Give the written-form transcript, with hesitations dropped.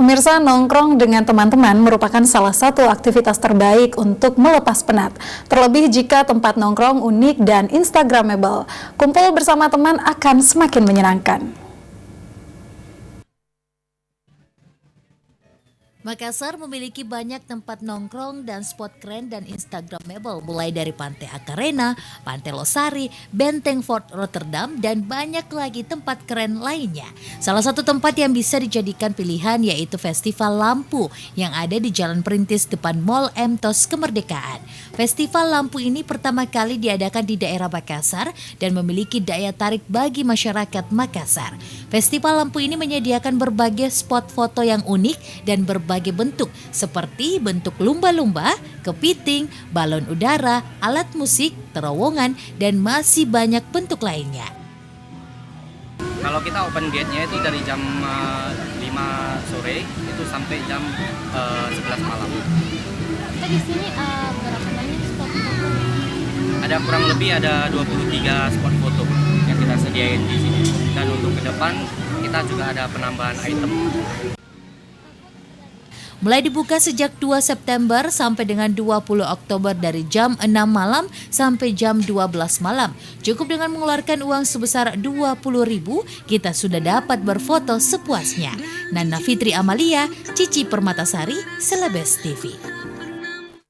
Pemirsa, nongkrong dengan teman-teman merupakan salah satu aktivitas terbaik untuk melepas penat. Terlebih jika tempat nongkrong unik dan instagramable. Kumpul bersama teman akan semakin menyenangkan. Makassar memiliki banyak tempat nongkrong dan spot keren dan instagramable, mulai dari Pantai Akarena, Pantai Losari, Benteng Fort Rotterdam, dan banyak lagi tempat keren lainnya. Salah satu tempat yang bisa dijadikan pilihan yaitu Festival Lampu yang ada di Jalan Perintis depan Mall Emtos Kemerdekaan. Festival Lampu ini pertama kali diadakan di daerah Makassar dan memiliki daya tarik bagi masyarakat Makassar. Festival Lampu ini menyediakan berbagai spot foto yang unik dan berbagai bentuk seperti bentuk lumba-lumba, kepiting, balon udara, alat musik, terowongan, dan masih banyak bentuk lainnya. Kalau kita open gate-nya itu dari jam 5 sore itu sampai jam 11 malam. Kita di sini berapa banyak spot foto? Ada kurang lebih ada 23 spot foto yang kita sediain di sini. Dan untuk ke depan kita juga ada penambahan item. Mulai dibuka sejak 2 September sampai dengan 20 Oktober dari jam 6 malam sampai jam 12 malam. Cukup dengan mengeluarkan uang sebesar 20.000, kita sudah dapat berfoto sepuasnya. Nana Fitri Amalia, Cici Permatasari, Celebes TV.